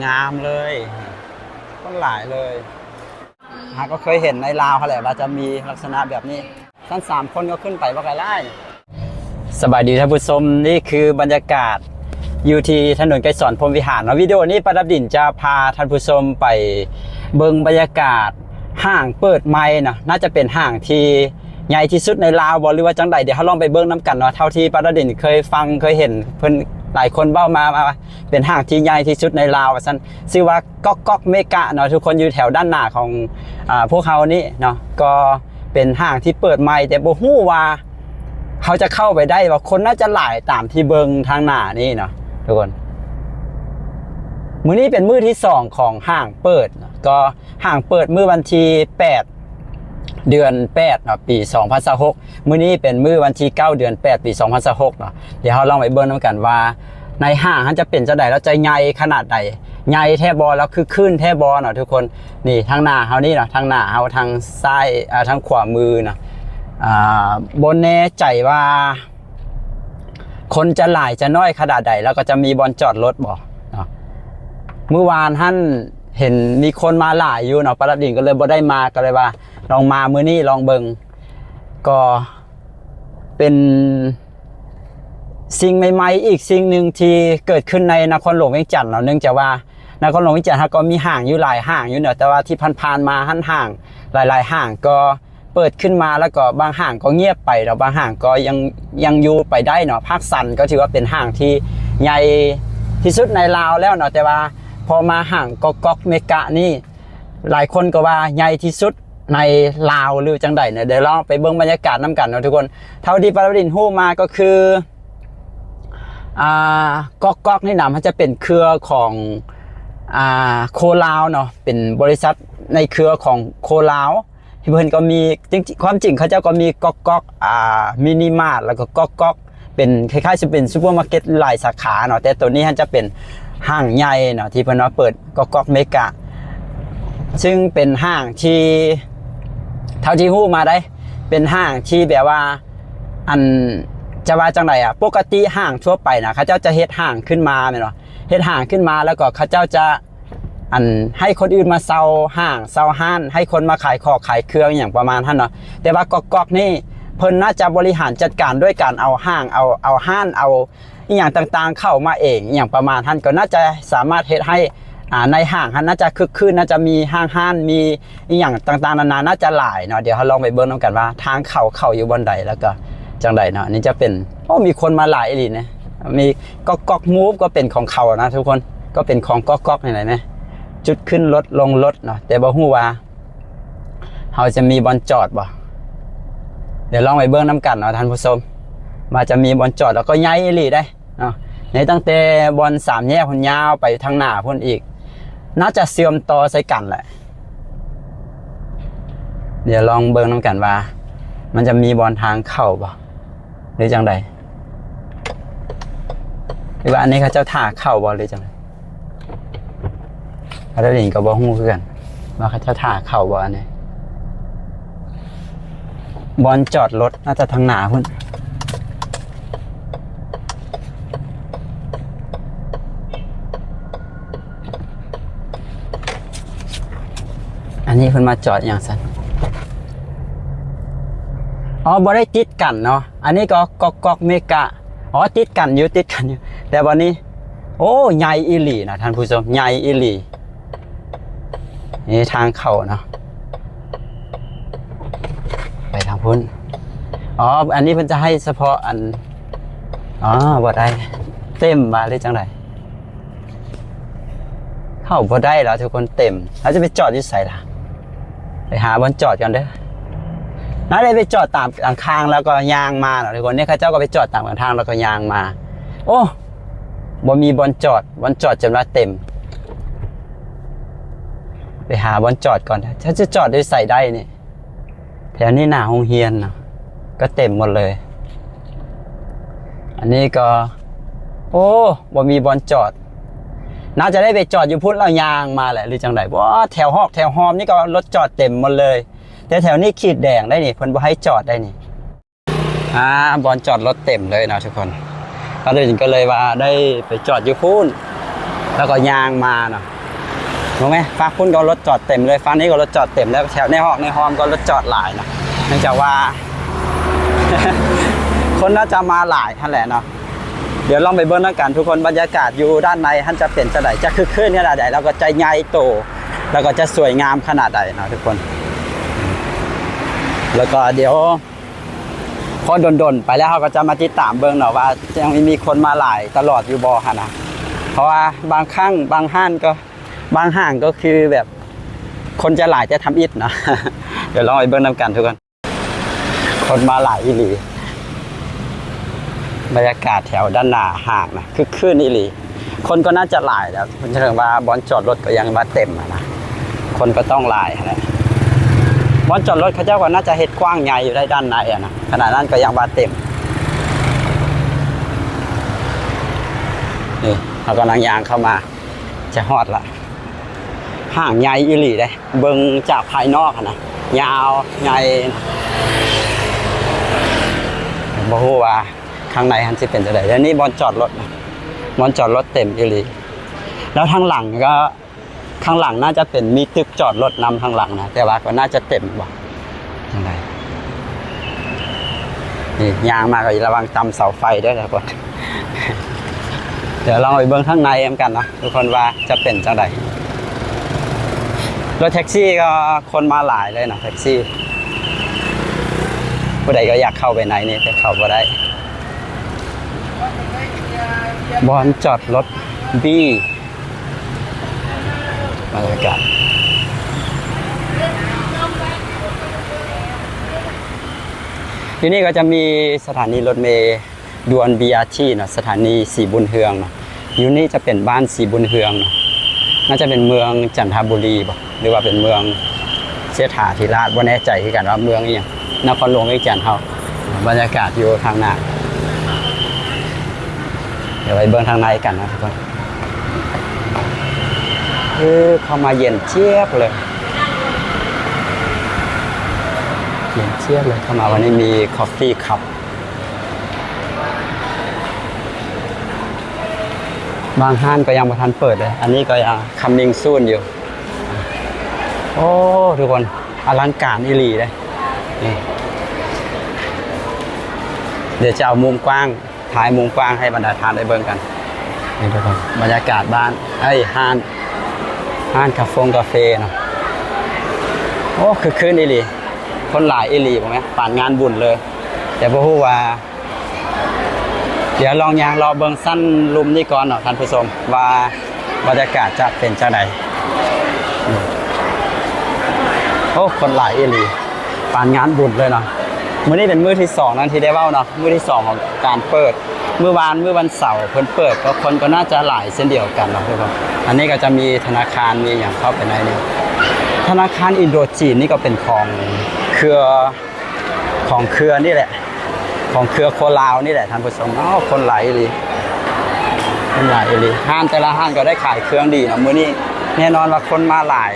งามเลยต้นหลายเลยก็เคยเห็นในลาวเขาแหละว่าจะมีลักษณะแบบนี้ท่าน3 คนก็ขึ้นไปว่าไกลไล่สบายดีท่านผู้ชมนี่คือบรรยากาศอยู่ที่ถนนไกรสอนพรหมวิหารวิดีโอนี้ประดับดินจะพาท่านผู้ชมไปเบิ่งบรรยากาศห้างเปิดใหม่นะน่าจะเป็นห้างที่ใหญ่ที่สุดในลาวบ่หรือว่าจังใดเดี๋ยวเขาลองไปเบิ่งน้ำกันเนาะเท่าที่ประดับดินเคยฟังเคยเห็นเพิ่นหลายคนเบ้ามาเป็นห้างที่ใหญ่ที่สุดในลาวว่าซั่นชื่อว่าก๊อกเมกะเนาะทุกคนอยู่แถวด้านหน้าของพวกเขานี่เนาะก็เป็นห้างที่เปิดใหม่แต่บ่ฮู้ว่าเขาจะเข้าไปได้ว่าคนน่าจะหลายตามที่เบิ่งทางหน้านี่เนาะทุกคนมื้อนี้เป็นมื้อที่2ของห้างเปิดก็ห้างเปิดมื้อวันที่8เดือน8เนาะปี2026มื้อนี้เป็นมื้อวันที่9เดือน8ปี2026เนาะเดี๋ยวเราลองไปเบิ่งนำกันว่าในห้างมันจะเป็นจังได๋แล้วจะใหญ่ขนาดใดใหญ่แท้บ่แล้วคือขึ้นแท้บ่เนาะทุกคนนี่ทางหน้าเฮานี่เนาะทางหน้าเฮาทางซ้ายทางขวามือเนาะบนแน่ใจว่าคนจะหลายจะน้อยขนาดใดแล้วก็จะมีบอนจอดรถบ่เนาะเมื่อวานท่านเห็นมีคนมาหลายอยู่เนาะประดับดินก็เลยบ่ได้มาก็เลยว่าลองมามื้อนี้ลองเบิ่งก็เป็นสิ่งใหม่ๆอีกสิ่งหนึ่งที่เกิดขึ้นในนครหลวงเวียงจันทน์เนาะเนื่องจากว่านครหลวงเวียงจันทน์ก็มีห้างอยู่หลายห้างอยู่เนาะแต่ว่าที่ผ่านๆมาห้างหลายๆห้างก็เปิดขึ้นมาแล้วก็บางห้างก็เงียบไปแล้วบางห้างก็ยังอยู่ไปได้เนาะภาคสันก็ถือว่าเป็นห้างที่ใหญ่ที่สุดในลาวแล้วเนาะแต่ว่าพอมาห้างก๊อกเมกะนี่หลายคนก็ว่าใหญ่ที่สุดในลาวหรือจังใดเนี่ยเดี๋ยวเราไปเบิ่งบรรยากาศน้ำกันเนาะทุกคนเท่าที่ประดินฮู้มาก็คือก๊อกนี่นะมันจะเป็นเครือของโคลาวเนาะเป็นบริษัทในเครือของโคลาวที่เพิ่นก็มีจริงความจริงเขาเจ้าก็มีก๊อกมินิมาร์ทแล้วก็ก๊อกเป็นคล้ายๆจะเป็นซูเปอร์มาร์เก็ตหลายสาขาเนาะแต่ตัวนี้จะเป็นห้างใหญ่เนาะที่เพิ่นว่าเปิดก๊อกเมกะซึ่งเป็นห้างที่เท่าที่ฮู้มาได้เป็นห้างที่แบบว่าจะว่าจังไดปกติห้างทั่วไปนะเขาเจ้าจะเฮ็ดห้างขึ้นมาแม่นบ่เฮ็ดห้างขึ้นมาแล้วก็เขาเจ้าจะให้คนอื่นมาเซาห้างเซาห้านให้คนมาขายของขายเครื่องอย่างประมาณนั้นเนาะแต่ว่าก๊อกนี่เพิ่นน่าจะบริหารจัดการด้วยการเอาห้างเอาห้านเอาอีหยังต่างๆเข้ามาเองอย่างประมาณนั้นก็น่าจะสามารถเฮ็ดให้ในห้างน่าจะคึกคืนน่าจะมีห้านมีอีหยังต่างๆนานาน่าจะหลายเนาะเดี๋ยวเราลองไปเบิ่งนำกันว่าทางเข้าอยู่บนใดแล้วก็จังใดเนาะนี่จะเป็นมีคนมาหลายอีหลีนะมีก๊อกมูฟก็เป็นของเขานะทุกคนก็เป็นของก๊อกนี่แหละนะจุดขึ้นรถลงรถเนาะแต่บ่ฮู้ว่าเขาจะมีบอนจอดบ่เดี๋ยวลองไปเบิ่งน้ำกันเนาะท่านผู้ชมว่าจะมีบอนจอดแล้วก็ใหญ่อีหลีได้เนาะในตั้งแต่บอน3แยกพุ่นยาวไปทางหน้าพุ่นอีกน่าจะเชื่อมต่อใส่กันแหละเดี๋ยวลองเบิ่งน้ำกันว่ามันจะมีบอนทางเข้าบ่หรือจังใดหรือว่าอันนี้เขาเจ้าท่าเข้าบ่หรือจังไดเขาได้ยินก็บ่ฮู้คือกันว่าเขาเจ้าท่าเข้าบ่อันนี้บอนจอดรถน่าจะทางหน้าพุ่นอันนี้เพิ่นมาจอดอย่างซั่นบ่ได้ติดกันเนาะอันนี้ก็ก๊อกเมกะติดกันอยู่แต่วันนี้โอ้ใหญ่อีหลีนะท่านผู้ชมใหญ่อีหลีนี่ทางเข้าเนาะไปทางพุ่นอันนี้เพิ่นจะให้เฉพาะบ่ได้เต็มมาเลยจังไดเข้าบ่ได้แล้วทุกคนเต็มแล้วจะไปจอดอยู่ไสล่ะไปหาบนจอดกันเด้อน่าได้ไปจอดตามทางแล้วก็ยางมาเนาะทุกคนเนี่ยเขาเจ้าก็ไปจอดตามทางแล้วก็ยางมาโอ้บ่มีบนจอดจนว่าเต็มไปหาบนจอดก่อนถ้าจะจอดด้วยใส่ได้นี่แถวนี้หน้าโรงเรียนเนาะก็เต็มหมดเลยอันนี้ก็บ่มีบนจอดน่าจะได้ไปจอดอยู่พุ่นแล้วยางมาแหละหรือจังไดบ่แถวหอมนี่ก็รถจอดเต็มหมดเลยแต่แถวนี้ขีดแดงได้นี่เพิ่นบ่ให้จอดได้นี่บอนจอดรถเต็มเลยนะทุกคนก็เลยว่าได้ไปจอดอยู่พุ่น แล้วก็ยางมาเนาะรู้ไหมฝั่งพุ่นก็รถจอดเต็มเลยฝั่งนี้ก็รถจอดเต็มแล้วแถวในหอมก็รถจอดหลายเนาะเนื่องจากว่า คนน่าจะมาหลายท่านแหละเนาะเดี๋ยวลองไปเบิ้งกันทุกคนบรรยากาศอยู่ด้านในท่านจะเป็นจะไหนจะคึกคืนขนาดไหนแล้วก็จะใหญ่โตแล้วก็จะสวยงามขนาดไหนเนาะทุกคนแล้วก็เดี๋ยวพอดนๆไปแล้วเขาก็จะมาติดตามเบิ้งเนาะว่ายังมีคนมาหลายตลอดอยู่บ่ฮะนะเพราะว่าบางครั้งบางห้างก็คือแบบคนจะหลายจะทำอิฐเนาะ เดี๋ยวลองไปเบิ้งนำกันทุกคนคนมาหลายอีหลีบรรยากาศแถวด้านหน้าห้างนะคือคืนอีหลีคนก็น่าจะหลายแล้วมันจะถึงว่าบอนจอดรถก็ยังมาเต็มนะคนก็ต้องหลายนะบอนจอดรถเขาเจ้าก็น่าจะเฮ็ดกว้างใหญ่อยู่ได้ด้านในนะขณะนั้นก็ยังมาเต็มนี่เรากำลังยางเข้ามาจะฮอดละห้างใหญ่อีหลีเลยเบิ่งจากภายนอกนะยาวใหญ่บ่ฮู้ว่าข้างในมันสิเป็นจังได๋แล้วนี่บอนจอดรถบอนจอดรถเต็มอีหลีแล้วทางหลังน่าจะเป็นมีตึกจอดรถนำทางหลังนะแต่ว่าก็น่าจะเต็มบ่จังได๋นี่ยางมาก็ระวังตำเสาไฟด้วยนะทุกคนเดี๋ยวลองไปเบิ่งข้างในกันนะทุกคนว่าจะเป็นจังได๋รถแท็กซี่ก็คนมาหลายเลยนะแท็กซี่ผู้ใดก็อยากเข้าไปในนี่แต่เข้าบ่ได้บอนจอดรถบี้บรรยากาศที่นี่ก็จะมีสถานีรถเมล์ด่วน BRT เนาะสถานีสีบุญเฮืองเนาะอยู่นี่จะเป็นบ้านสีบุญเฮืองเนาะน่าจะเป็นเมืองจันทบุรีบ่หรือว่าเป็นเมืองเสถาธิราชบ่แน่ใจคือกันว่าเมืองอีหยังนครหลวงอีจันทร์เฮาบรรยากาศอยู่ทางหน้าเดี๋ยวไปเบิ่งทางในกันนะทุกคนเข้ามาเย็นเจี๊ยบเลยเย็นเจี๊ยบเลยเข้ามาวันนี้มีคอฟฟี่คัพบางห้างก็ยังบ่ทันเปิดเลยอันนี้ก็ยังcoming soonอยู่โอ้ทุกคนอลังการอีหลีเลยนี่เดี๋ยวจะเอามุมกว้างถ่ายมุมกว้างให้บรรดาทานได้เบิ่งกันนี่ทุกคนบรรยากาศบ้านห้างกาแฟเนาะโอ้คือคืนอีหลีคนหลายอีหลีบ่แม่ป่านงานบุญเลยแต่บ่ฮู้ว่าเดี๋ยวลองยางรอเบิ่งสั้นลุมนี่ก่อนเนาะท่านผู้ชมว่าบรรยากาศจะเป็นจังได๋โอ้คนหลายอีหลีป่านงานบุญเลยเนาะมื้อนี้เป็นมื้อที่2นั้นที่ได้เว้าเนาะมื้อที่2ของการเปิดมื้อวันเสาร์เพิ่นเปิดก็คนก็น่าจะหลายเช่นเดียวกันเนาะทุกคนอันนี้ก็จะมีธนาคารมีอย่างเข้าไปในนี้ธนาคารอินโดจีนนี่ก็เป็นของเครือนี่แหละของเครือโคลาวนี่แหละท่านผู้ชมคนหลายอีหลีคนหลายอีหลีห้างแต่ละห้างก็ได้ขายเครื่องดีเนาะมื้อนี้แน่นอนว่าคนมาหลาย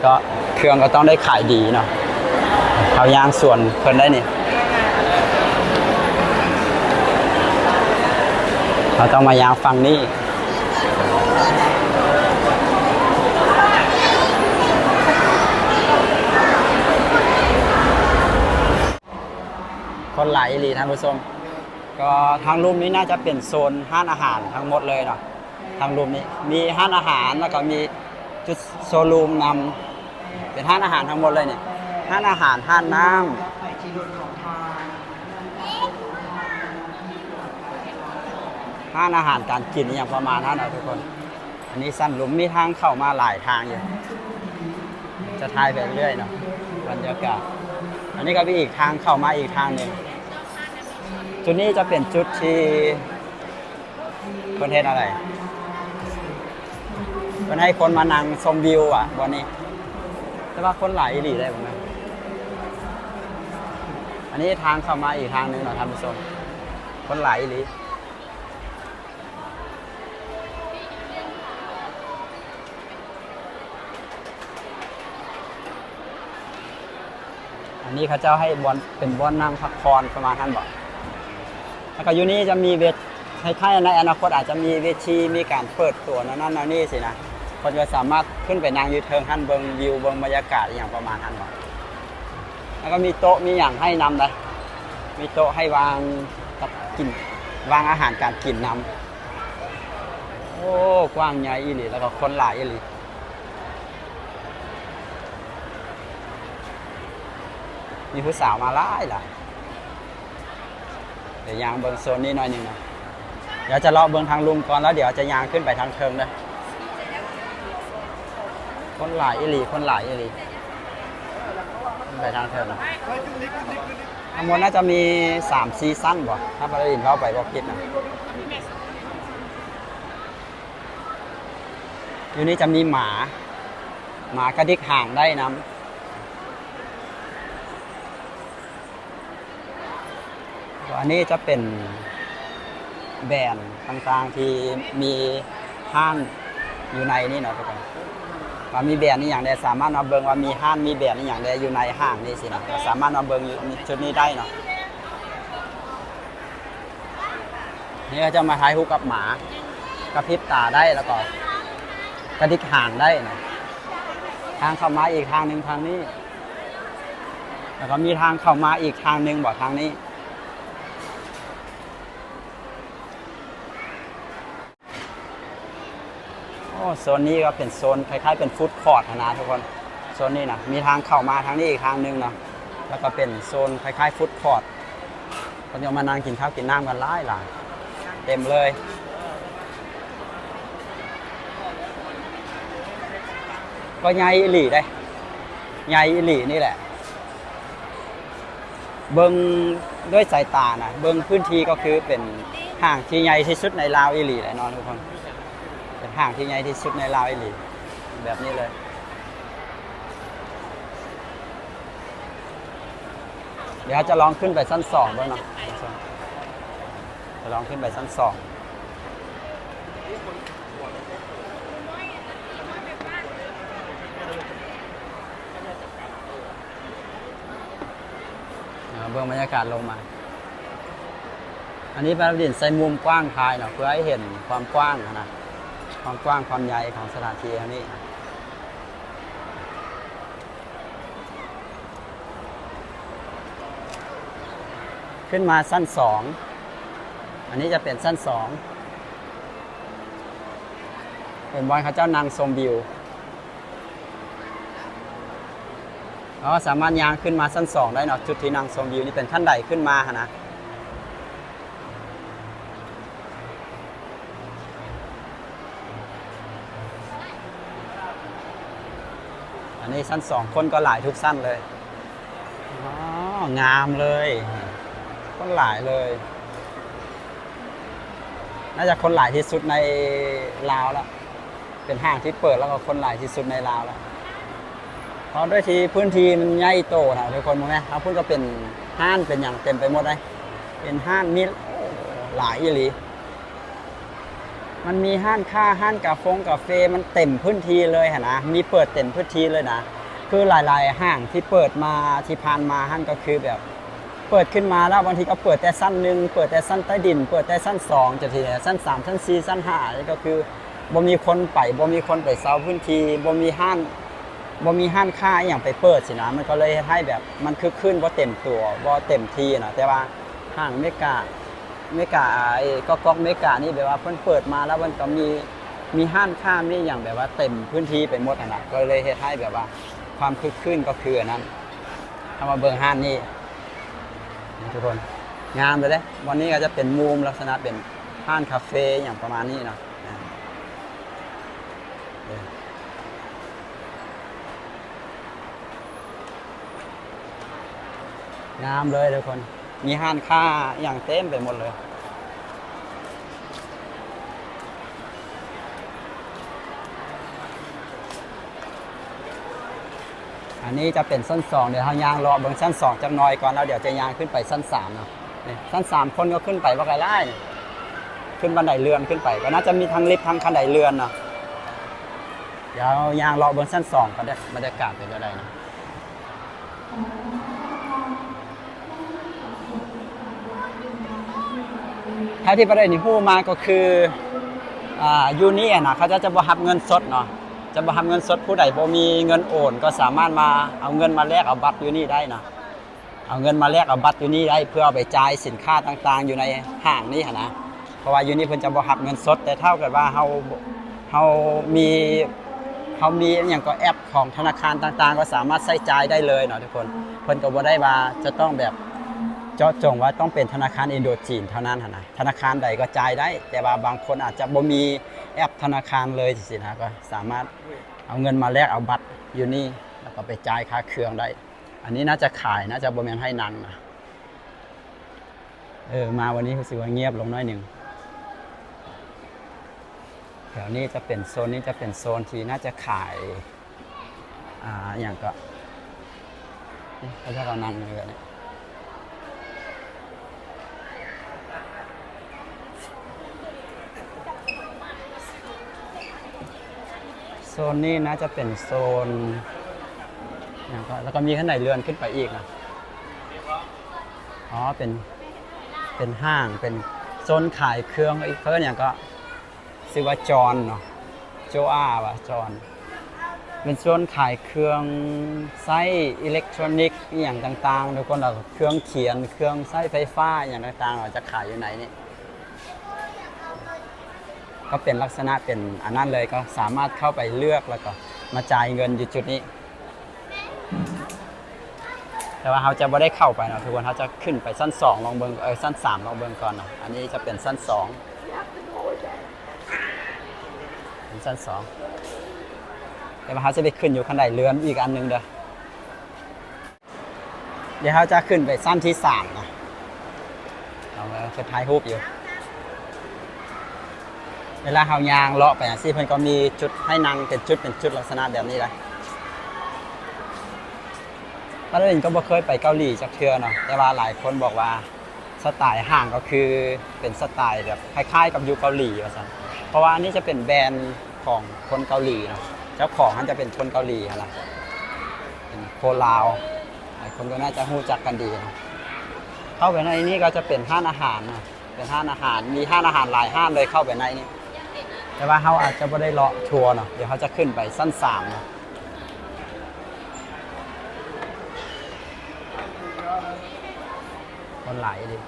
ก็เครื่องก็ต้องได้ขายดีเนาะเอายางส่วนเพิ่นได้นี่เราต้องมายางฟังนี่คนหลายอีหลีท่านผู้ชมก็ทางรูมนี้น่าจะเป็นโซนห้านอาหารทั้งหมดเลยเนาะทางรูมนี้มีห้านอาหารแล้วก็มีจุดโซลูมนำเป็นห้านอาหารทั้งหมดเลยเนี่ยห้านอาหารห้านน้ำห้านอาหารการกินอย่างประมาณนั้นนะทุกคนอันนี้สั้นหลุมมีทางเข้ามาหลายทางอยู่จะถ่ายไปเรื่อยเนาะบรรยากาศอันนี้ก็มีอีกทางเข้ามาอีกทางหนึ่งจุดนี้จะเป็นจุดที่ประเทศอะไรมันให้คนมานั่งชมวิวอ่ะวันนี้แต่ว่าคนหลายอีหลีได้ผมนะอันนี้ทางเข้ามาอีกทางหนึ่งหน่อยท่านผู้ชมคนหลายอีหลีอันนี้เขาเจ้าให้บอลเป็นบอลนั่งพักผ่อนประมาณนั้นบอกแล้วก็อยู่นี่จะมี คล้ายๆในอนาคตอาจจะมีเวทีมีการเปิดตัวนั่นนี่สินะคนก็สามารถขึ้นไปนั่งยูเทิงหันเบิงวิวเบิงบรรยากาศอย่างประมาณนั้นหรอแล้วก็มีโต๊ะมีอย่างให้นำเลยมีโต๊ะให้วางกับกินวางอาหารการกินนำโอ้กว้างใหญ่อีหลีแล้วก็คนหลายอีหลีมีผู้สาวมาหลายเดี๋ยวยางเบิงโซนนี้หน่อยหนึ่งนะเดี๋ยวจะเลาะเบิงทางลุมก่อนแล้วเดี๋ยวจะยางขึ้นไปทางเทิงเลยคนหลายอีหลีคนหลายอีหลีขึ้นไปทางเทิงทั้งหมดน่าจะมี3ซีซั่นบ่ถ้าประเด็นเข้าไปบอกผิดนะอยู่นี่จะมีหมากระดิกห่างได้น้ำอันนี้จะเป็นแบรนด์ต่างๆที่มีห้างอยู่ในนี่เนาะทุกคนว่ามีแบรนด์นี่อย่างใดสามารถมาเบิ่งว่ามีห้างมีแบรนด์นี่อย่างใดอยู่ในห้างนี่สินะสามารถมาเบิ่งจุดนี้ได้เนาะนี่ก็จะมาถ่ายรูปกับหมากระพริบตาได้แล้วก็กระดิกห่างได้นะทางเข้ามาอีกทางหนึ่งทางนี้แล้วก็มีทางเข้ามาอีกทางหนึ่งบอกทางนี้โซนนี้ก็เป็นโซนคล้ายๆเป็นฟู้ดคอร์ทนะทุกคนโซนนี้นะมีทางเข้ามาทางนี้อีกทางนึงเนาะแล้วก็เป็นโซนคล้ายๆฟู้ดคอร์ทคนจะมานั่งกินข้าวกินน้ำกันหลายเต็มเลยก็ใหญ่อีหลีได้ใหญ่อีหลีนี่แหละเบิ้งด้วยสายตานะเบิ้งพื้นที่ก็คือเป็นห้างที่ใหญ่ที่สุดในลาวอีหลีเลยนอนทุกคนเป็นห้างที่ใหญ่ที่สุดในลาวอีหลีแบบนี้เลยเดี๋ยวจะลองขึ้นไปชั้น2ด้วยเนาะจะลองขึ้นไปชั้น2เบื้องบรรยากาศลงมาอันนี้เป็นดินใส่มุมกว้างทายเนาะเพื่อให้เห็นความกว้างนะความกว้างความใหญ่ของสถานที่อันนี้ขึ้นมาชั้น2อันนี้จะเป็นชั้น2เป็นบอลเขาเจ้านางชมวิวสามารถยางขึ้นมาชั้น2ได้เนาะจุดที่นางชมวิวนี่เป็นขั้นใดขึ้นมานะอันนี้ชั้น2คนก็หลายทุกชั้นเลยงามเลยคนหลายเลยน่าจะคนหลายที่สุดในลาวแล้วเป็นห้างที่เปิดแล้วก็คนหลายที่สุดในลาวแล้วเพราะด้วยที่พื้นที่มันใหญ่โตนะทุกคนมองไหมเขาพูดก็เป็นห้างเป็นอย่างเต็มไปหมดเลยเป็นห้างมีหลายอีหลีมันมีห้างค้าห้างกาแฟมันเต็มพื้นที่เลยนะมีเปิดเต็มพื้นที่เลยนะคือหลายๆห้างที่เปิดมาที่ผ่านมาห้างก็คือแบบเปิดขึ้นมาแล้วบางทีก็เปิดแต่ชั้น1เปิดแต่ชั้นใต้ดินเปิดแต่ชั้น2จะทีชั้น3ชั้น4ชั้น5นี่ก็คือบ่มีคนไปเซาพื้นที่บ่มีห้างค้าอย่างไปเปิดสินะมันก็เลยให้แบบมันคึกคืนบ่เต็มตัวบ่เต็มที่นะแต่ว่าห้างเมกาก็เมกานี่แบบว่าเพิ่นเปิดมาแล้วมันก็มีห้างค้ามีอย่างแบบว่าเต็มพื้นที่ไปหมดนะก็เลยเฮ็ดให้แบบว่าความคึกคืนก็คืออันนั้นถ้ามาเบิ่งห้างนี่ทุกคนงามเลยเด้วันนี้ก็จะเป็นมุมลักษณะเป็นห้างคาเฟ่อย่างประมาณนี้เนาะงามเลยทุกคนมีห้างค้าอย่างเต็มไปหมดเลยอันนี้จะเป็นชั้น2เดี๋ยวเราย่างรอเบื้องชั้น2จักหน่อยก่อนแล้วเดี๋ยวจะย่างขึ้นไปชั้น3เนาะชั้น3คนก็ขึ้นไปว่าไกลไล่ขึ้นบันไดเลื่อนขึ้นไปก็น่าจะมีทั้งลิฟต์ทั้งบันไดเลื่อนเนาะเดี๋ยวย่างรอเบื้องชั้น2ก็ได้บรรยากาศเป็นอะไรนะ ถ้าที่ประเด็นที่พูดมาก็คือยูนี่นะเขาจะบ่รับเงินสดเนาะจะบ่รับเงินสดผู้ใดบ่มีเงินโอนก็สามารถมาเอาเงินมาแลกเอาบัตรยูนี่ได้นะเอาเงินมาแลกเอาบัตรยูนี่ได้เพื่อเอาไปจ่ายสินค้าต่างๆอยู่ในห้างนี้นะเพราะว่ายูนี่เพิ่นจะบ่รับเงินสดแต่เท่ากับว่าเฮามีอย่างก็แอปของธนาคารต่างๆก็สามารถใช้จ่ายได้เลยเนาะทุกคนเพิ่นก็บ่ได้ว่าจะต้องแบบเจาะจงว่าต้องเป็นธนาคารอินโดจีนเท่านั้นนะธนาคารใดก็จ่ายได้แต่ว่าบางคนอาจจะบ่มีแอปธนาคารเลยสินะก็สามารถเอาเงินมาแลกเอาบัตรอยู่นี่แล้วก็ไปจ่ายค่าเครื่องได้อันนี้น่าจะขายน่าจะบ่แม่นให้นั่งนะมาวันนี้รู้สึกว่าเงียบลงน้อยหนึ่งแถวนี้จะเป็นโซนนี้จะเป็นโซนที่น่าจะขายอย่างก็เขาจะเอานั่งเลยเนี่ยโซนนี้น่าจะเป็นโซนแล้วก็มีข้างในเรือนขึ้นไปอีกนะอ๋อเป็นห้างเป็นโซนขายเครื่องอีกเพิ่นอย่างก็ชื่อว่าจอนเนาะโจอาว่ะจอนเป็นโซนขายเครื่องไส้อิเล็กทรอนิกส์อย่างต่างๆทุกคนเราเครื่องเขียนเครื่องไส้ไฟฟ้าอย่างต่างๆเราจะขายอยู่ไหนนี่ก็เป็นลักษณะเป็นอันนั้นเลยก็สามารถเข้าไปเลือกแล้วก็มาจ่ายเงินอยู่จุดนี้แต่ว่าเราจะไม่ได้เข้าไปนะทุกคนเขาจะขึ้นไปชั้น2ลองเบิ้งชั้น3ลองเบิ้งก่อนนะอันนี้จะเป็นชั้น2เป็นชั้น2แต่ว่าเขาจะไปขึ้นอยู่ข้างในเรือนอีกอันนึงเดี๋ยวเขาจะขึ้นไปชั้นที่3นะเราจะถ่ายรูปอยู่เวลาเขายางเลาะไปสิเพิ่นก็มีจุดให้นั่งเป็นจุดลักษณะแบบนี้เลยป้าเล่นก็บ่เคยไปเกาหลีจักเทื่อเนาะแต่ว่าหลายคนบอกว่าสไตล์ห้างก็คือเป็นสไตล์แบบคล้ายๆกับอยู่เกาหลีว่าซั่นเพราะว่าอันนี้จะเป็นแบรนด์ของคนเกาหลีเนาะเจ้าของมันจะเป็นคนเกาหลีอะไรเป็นโคลาวหลายคนก็น่าจะรู้จักกันดีนะเข้าไปในนี้ก็จะเป็นห้างอาหารนะเป็นห้างอาหารมีห้างอาหารหลายห้างเลยเข้าไปในนี้แต่ว่าเขาอาจจะไม่ได้เลาะทัวร์เนาะเดี๋ยวเขาจะขึ้นไปชั้น3เนาะคนหลายดิ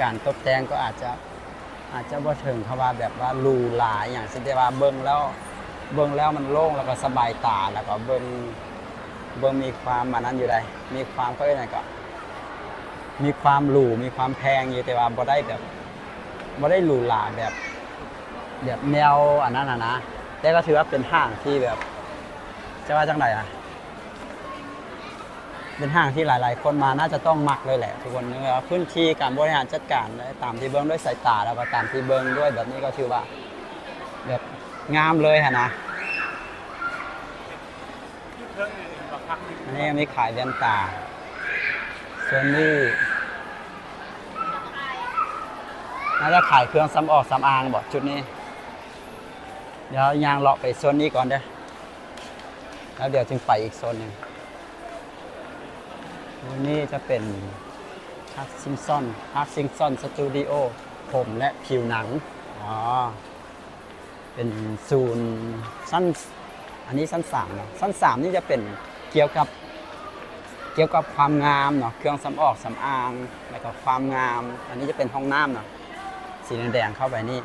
การตกแต่งก็อาจจะบ่ถึงเขาว่าแบบว่าหรูหราอย่างเช่นที่ว่าเบิ่งแล้วมันโล่งแล้วก็สบายตาแล้วก็เบิ่งมีความมันนั้นอยู่ได้มีความก็ยังไงก็มีความหรูมีความแพงอยู่แต่ว่าบ่ได้หรูหราแบบแนวอันนั้นนะแต่ก็ถือว่าเป็นห้างที่แบบจะว่าจังไดอ่ะเป็นห้างที่หลายๆคนมาน่าจะต้องมักเลยแหละทุกคนนึกว่าพื้นที่การบริหารจัดการตามที่เบิ้งด้วยสายตาแล้วก็ตามที่เบิ้งด้วยแบบนี้ก็ถือว่าแบบงามเลยฮะนะอันนี้มีขายแว่นตาส่วนนี้น่าจะขายเครื่องสำอางบอกจุดนี้เดี๋ยวยางเลาะไปโซนนี้ก่อนเด้อแล้วเดี๋ยวจึงไปอีกโซนหนึ่งนี่จะเป็นฮักซิงซอนสตูดิโอผมและผิวหนังเป็นศูนย์ชั้นอันนี้ชั้น3เนาะชั้น3นี่จะเป็นเกี่ยวกับความงามเนาะเครื่องสำอางแล้วก็ความงามอันนี้จะเป็นห้องน้ำเนาะสีแดงเข้าไปนี่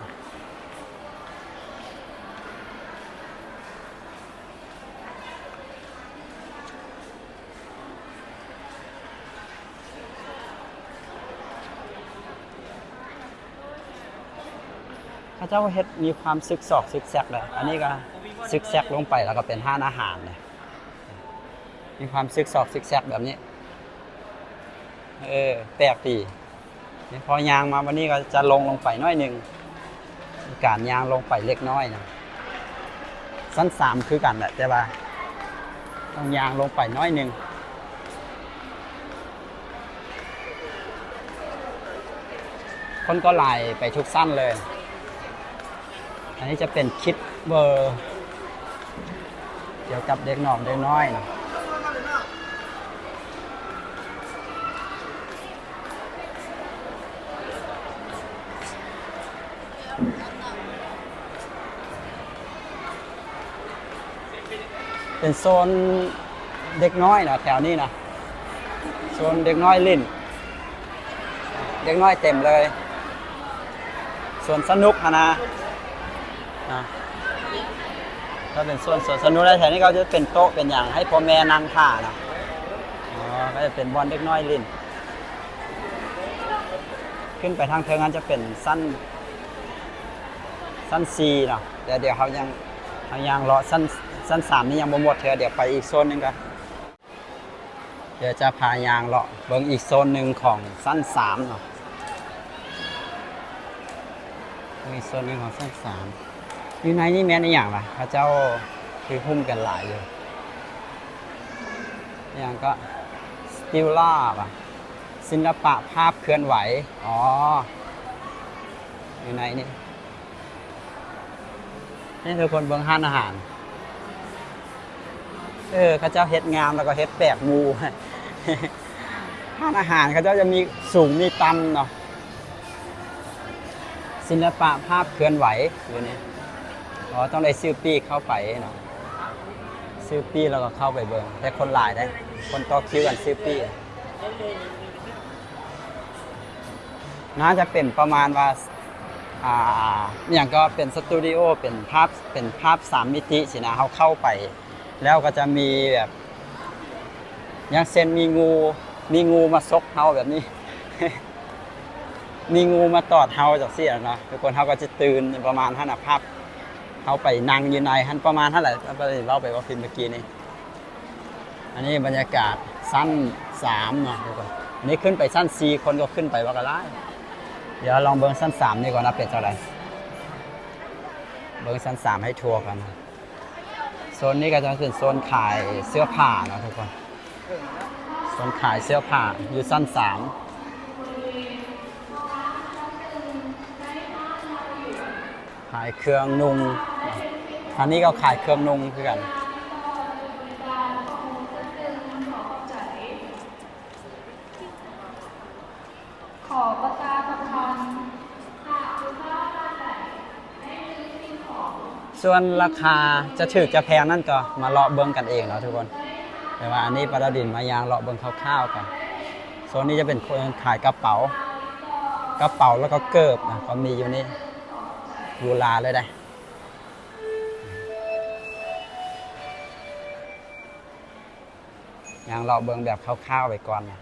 พระเจ้าเฮ็ดมีความซึกแซกเลยอันนี้ก็ซึกแซกลงไปแล้วก็เป็นห้างอาหารเลยมีความซึกแซกแบบนี้แปลกดีพอยางมาวันนี้ก็จะลงไปน้อยหนึ่งการยางลงไปเล็กน้อยนะ ชั้น3คือกันแหละแต่ว่าต้องยางลงไปน้อยหนึ่งคนก็ไล่ไปทุกสั้นเลย อันนี้จะเป็นคลิปเบอร์เกี่ยวกับเด็กหนอมเด็กน้อยนะเป็นโซนเด็กน้อยนะแถวนี้นะโซนเด็กน้อยเล่นเด็กน้อยเต็มเลยส่วนสนุกนะก็เป็นส่วนสนุกแล้วแถวนี้เขาจะเป็นโต๊ะเป็นอย่างให้พ่อแม่นั่งท่านะก็จะเป็นบอลเด็กน้อยเล่นขึ้นไปทางเทิงนั้นจะเป็นสั้นซีเนาะเดี๋ยวเขายังรอสั้น3นี่ยังบ่หมดเดี๋ยวไปอีกโซนหนึ่งกันเดี๋ยวจะพายางเลาะเบิ่งอีกโซนหนึ่งของสั้น3เนาะอีกโซนหนึ่งของสั้น3อยู่ในนี่แม่นอย่างไรพระเจ้าคือหุ้มกันหลายอยู่อย่างก็สติลล่าป่ะศิลปะภาพเคลื่อนไหวอยู่ในนี่ทุกคนเบิ่งห้านอาหารเขาเจ้าเฮ็ดงามแล้วก็เฮ็ดแปลกมูห้านอาหารเขาเจ้าจะมีสูงมีต่ำเนาะศิลปะภาพเคลื่อนไหวอยู่นี่ต้องได้ซื้อปีเข้าไปเนาะซื้อปีแล้วก็เข้าไปเบิ่งแต่คนหลายได้คนต่อคิวกันซื้อปีน่าจะเป็นประมาณว่าอย่างก็เป็นสตูดิโอเป็นภาพ3มิติสินะเขาเข้าไปแล้วก็จะมีแบบอย่างเช่นมีงูมาซกเฮาแบบนี้ มีงูมาตอดเฮาจากเสียเนาะทุกคนเฮาก็จะตื่นประมาณท่านภาพเขาไปนั่งอยู่ในหันประมาณเท่าไหร่เล่าไปว่าฟิล์มเมื่อกี้นี้อันนี้บรรยากาศสั้น3เนาะทุกคนนี่ขึ้นไปสั้น4คนก็ขึ้นไปว่ากันได้เดี๋ยวลองเบิ้งสั้น3นี่ก่อนนะเป็นเท่าไหร่เบิ้งสั้น3ให้ทัวร์กันโซนนี้ก็จะเป็นโซนขายเสื้อผ้าเนาะทุกคนโซนขายเสื้อผ้าอยู่สั้น3ขายเครื่องนุ่งอันนี้ก็ขายเครื่องนุ่งคือกันขอประชาสัมพันธ์หากลูกค้าท่านใดได้ซื้อสิ่งของส่วนราคาจะถูกจะแพงนั่นก็มาเลาะเบิ้งกันเองเนาะทุกคนแต่ว่าอันนี้ประดิษฐ์มายางเลาะเบิ้งคร่าวๆกันโซนนี้จะเป็นคนขายกระเป๋าแล้วก็เกิบนะก็มีอยู่นี่ยูลาเลยได้ยางเลาะเบิ้งแบบคร่าวๆไปก่อนนะ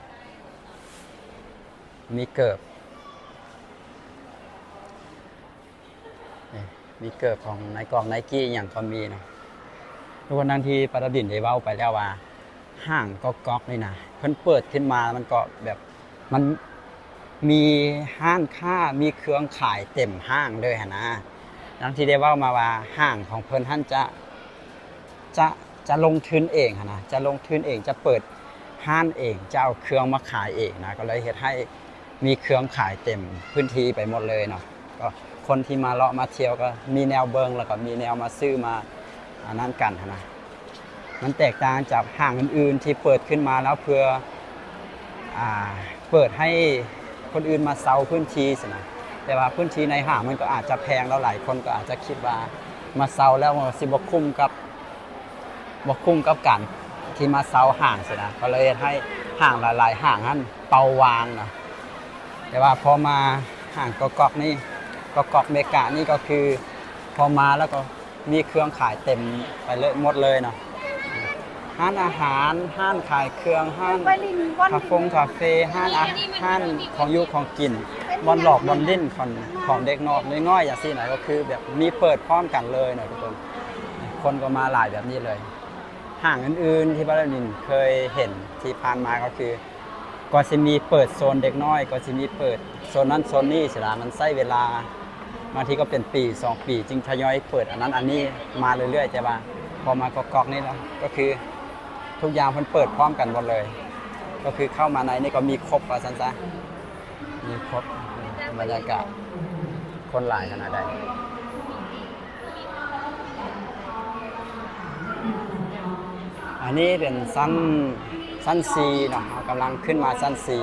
มีเกิบมีเกิบของไนกองไนกี้อย่างก็มีนะทุกคนทันทีประดิษฐ์ได้เว้าไปแล้วว่าห้างก๊อกนี่นะเพิ่นเปิดขึ้นมามันก็แบบมันมีห้างค้ามีเครื่องขายเต็มห้างเลยนะทันทีได้เว้ามาว่าห้างของเพิ่นท่านจะลงทุนเองนะจะลงทุนเองจะเปิดห้างเองจะเอาเครื่องมาขายเองนะก็เลยเฮ็ดให้มีเครื่องขายเต็มพื้นที่ไปหมดเลยเนาะก็คนที่มาเลาะมาเที่ยวก็มีแนวเบิงแล้วก็มีแนวมาซื้อมาอันนั้นกันนะมันแตกต่างจากห้างอื่นๆที่เปิดขึ้นมาแล้วเพื่อเปิดให้คนอื่นมาเซาพื้นที่สินะแต่ว่าพื้นที่ในห้างมันก็อาจจะแพงแล้วหลายคนก็อาจจะคิดว่ามาเซาแล้วมันสิบ่คุ้มกับการที่มาเซาห้างสินะก็เลยให้ห้างหลายๆห้างนั้นเป่าวางนะแต่ว่าพอมาห้างก๊อกนี่ก๊อกเมกะนี่ก็คือพอมาแล้วก็มีเครื่องขายเต็มไปเลยหมดเลยเนาะห้างอาหารห้างขายเครื่องห้างคาเฟ่ห้างของยุของกินบอลหลอกบอลดิ้นของเด็กนอกน้อยๆอย่างที่ไหนก็คือแบบมีเปิดพร้อมกันเลยเนาะทุกคนก็มาหลายแบบนี้เลยห้างอื่นๆที่บ้านนินเคยเห็นที่ผ่านมาก็คือก็จะมีเปิดโซนเด็กน้อยก็จะมีเปิดโซนนั้นโซนนี้สิล่ะมันใช้เวลา บางทีก็เป็นปี2 ปีจึงทยอยเปิดอันนั้นอันนี้มาเรื่อยๆใช่ป่ะพอมากอกๆนี่แล้วก็คือทุกอย่างเพิ่นเปิดพร้อมกันหมดเลย ก็คือเข้ามาในนี่ก็มีครบว่าซั่นซะมีครบบรรยากาศคนหลายขนาดใดอันนี้เป็นสั้นซีเนาะกำลังขึ้นมาสั้นซี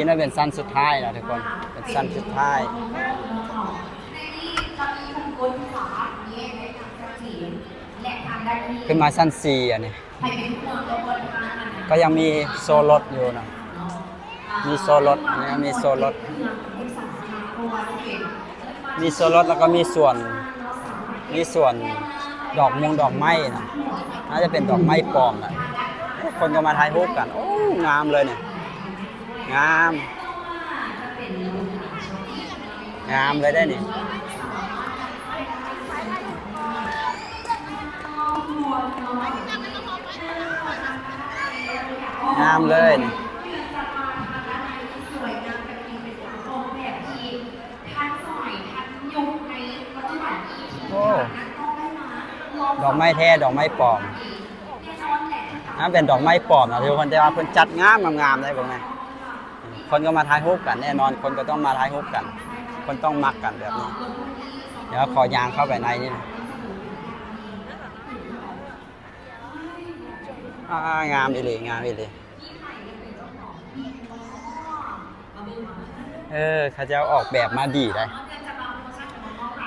นั่นเป็นสั้นสุดท้ายนะทุกคนเป็นสั้นสุดท้ายขึ้นมาสั้นซีอันนี้ก็ยังมีโซลดอยู่นะมีโซลดอันนี้มีโซลดแล้วก็มีส่วนดอกไม้นะน่าจะเป็นดอกไม้ปลอมนะคนก็มาถ่ายรูปกันโอ้งามเลยเนี่ยงามเลยได้นี่งามเลยนี่โอ้ดอกไม้แท้ดอกไม้ปลอมนั่นเป็นดอกไม้ปลอมนะทุกคนแต่ว่าเพิ่นจัดงามได้บ่แม่คนก็มาถ่ายรูปกันแน่นอนคนก็ต้องมาถ่ายรูปกันคนต้องมักกันแบบนี้เดี๋ยวขอยางเข้าไปในนี่นะงามอีหลีเขาจะออกแบบมาดีได้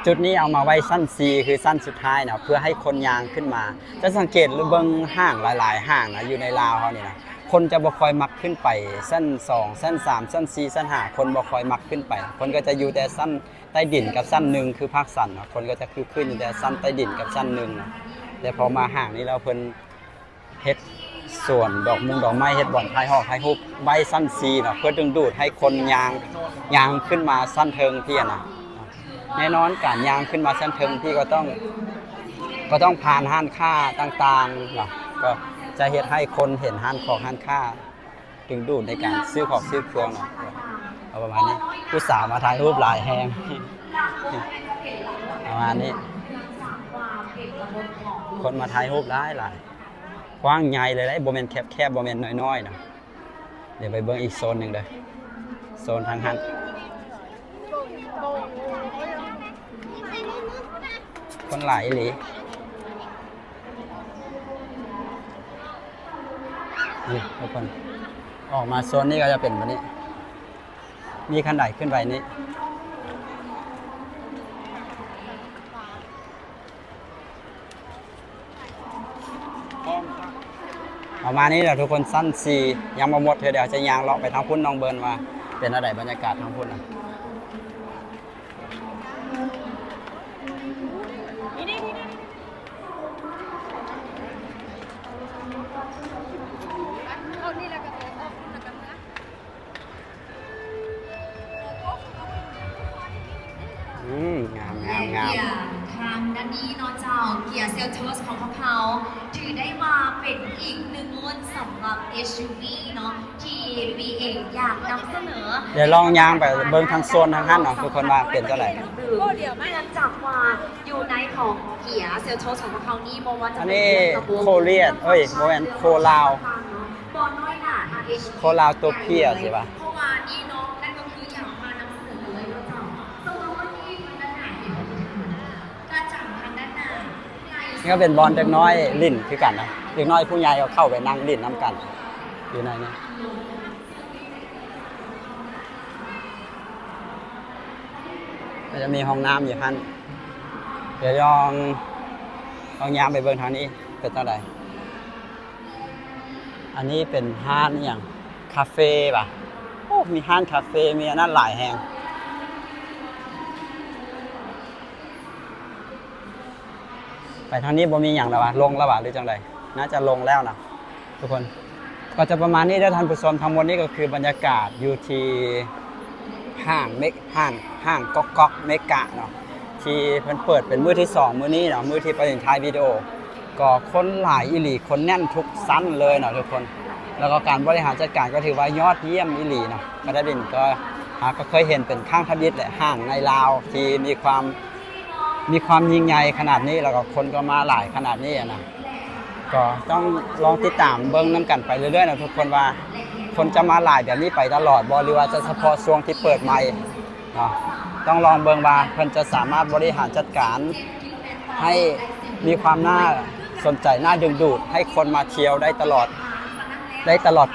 จุดนี้เอามาไว้สั้นซีคือสั้นสุดท้ายนะเพื่อให้คนยางขึ้นมาจะสังเกตหรือเบิ่งห้างหลายๆห้างนะอยู่ในลาวเขานี่นะคนจะบ่ค่อยมักขึ้นไปสั้น2สั้น3สั้น4สั้น5คนบ่ค่อยมักขึ้นไปคนก็จะอยู่แต่สั้นใต้ดินกับสั้น1คือภาคสันนะคนก็จะคือขึ้นอยู่แต่สั้นใต้ดินกับสั้น1นะแต่พอมาห้างนี้แล้วเพิ่นเฮ็ดส่วนดอกไม้เฮ็ดบ่อนถ่ายรูปใบสั้นซีเนาะเพื่อดึงดูดให้คนยางขึ้นมาสั้นเทิงพี่นะแน่นอนการยางขึ้นมาชั้นเทิงที่ก็ต้องผ่านห้านค้าต่างๆเนาะก็จะเฮ็ดให้คนเห็นห้านค้าดึงดูดในการซื้อของซื้อเครื่องเนาะเอาประมาณนี้ผู้สาวมาถ่ายรูปหลายแฮงประมาณนี้คนมาถ่ายรูปหลายกว้างใหญ่เลยได้บ่แม่นแคบบ่แม่นน้อยๆเนาะเดี๋ยวไปเบิ่งอีกโซนหนึ่งเด้อโซนทางหันคนหลายอีหลีนี่ทุกคนออกมาโซนนี้ก็จะเป็นแบบนี้มีคันไดขึ้นไปนี้ประมาณนี้แหละทุกคนสั้นซียังมาหมดเดี๋ยวจะยางเลาะไปทางพุ่นน้องเบิร์นมาเป็นอะไรบรรยากาศทางพุ่นนะงามทางด้านนี้เนาะเจ้าเกียร์เซลทัสของพวกเขาถือได้มาเป็นอีกหนึ่งรุ่นสำหรับ SUV เนาะที่บีเองอยากนำเสนอเดี๋ยวลองยางไปเบิ้งทางโซนทางหันเนาะทุกคนว่าเป็นเท่าไหร่เนื่องจากว่าอยู่ในของเกียร์เซลทัสของพวกเขานี่บอกว่าจะเป็นโคเรียนโมเมนโคลาวตัวเพียใช่ปะเพราะว่านี่เนาะนั่นก็คืออยากมานำเสนอเลยเนาะเจ้าสำหรับวันนี้มันด้านไหนก็จับทางด้านหน้านี่ก็เป็นบอลเด็กน้อยลิ้นคือกันนะเด็กน้อยผู้ใหญ่ก็เข้าไปนั่งลิ้นน้ำกันอยู่ในนี้ก็จะมีห้องน้ำอยู่ท่านเดี๋ยวลองยามไปเบิ่งทางนี้เป็นเท่าไหร่อันนี้เป็นห้างอย่างคาเฟ่ป่ะโอ้มีห้างคาเฟ่มีอันนั้นหลายแห่งไปทางนี้บ่มีอย่างแล้ววะลงแล้ววะหรือจังไดน่าจะลงแล้วนะทุกคนก็จะประมาณนี้ได้ท่านผู้ชมทั้งหมดนี้ก็คือบรรยากาศอยู่ที่ห้างก๊อกเมกะเนาะที่เพิ่นเปิดเป็นมื้อที่2มื้อนี้เนาะมื้อที่ประเด็นท้ายวิดีโอก็คนหลายอีหลีคนแน่นทุกชั้นเลยเนาะทุกคนแล้วก็การบริหารจัดการก็ถือว่ายอดเยี่ยมอีหลีเนาะกระดิ่งก็ ก็เคยเห็นเป็นข้างทวิตแหละห้างในลาวที่มีความยิ่งใหญ่ขนาดนี้แล้วก็คนก็มาหลายขนาดนี้นะก็ต้องลองติดตามเบิ้งน้ำกันไปเรื่อยๆนะทุกคนว่าคนจะมาหลายแบบนี้ไปตลอดบ่หรือว่าจะเฉพาะช่วงที่เปิดใหม่เนาะต้องลองเบิ้งว่าเพิ่นจะสามารถบริหารจัดการให้มีความน่าสนใจน่าดึงดูดให้คนมาเที่ยวได้ตลอด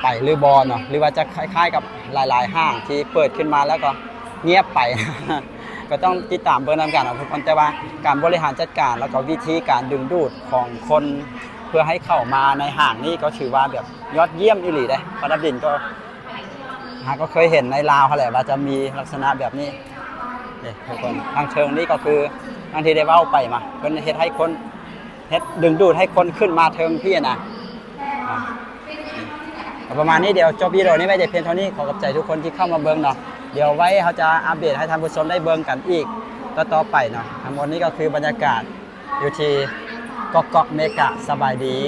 ไปหรือบอเนาะหรือว่าจะคล้ายๆกับหลายๆห้างที่เปิดขึ้นมาแล้วก็เงียบไป ก็ต้องติดตามเบิ่งนำกันนะทุกคนแต่ว่าการบริหารจัดการแล้วก็วิธีการดึงดูดของคนเพื่อให้เข้ามาในห้างนี้ก็ถือว่าแบบยอดเยี่ยมอีหลีเด้ปนับดินก็เคยเห็นในลาวเขาแหละว่าจะมีลักษณะแบบนี้นี่ทุกคนทางเชิงนี้ก็คือบางทีได้เว้าไปมาเพิ่นเฮ็ดให้คนเฮ็ดดึงดูดให้คนขึ้นมาเทิงพี่นะประมาณนี้เดี๋ยวจบวิดีโอนี้ไว้แต่เพียงเท่านี้ขอขอบใจทุกคนที่เข้ามาเบิ่งเนาะเดี๋ยวไว้เขาจะอัปเดตให้ท่านผู้ชมได้เบิ่งกันอีกต่อไปเนาะทั้งหมดนี้ก็คือบรรยากาศอยู่ที่เกาะเมกะสบายดี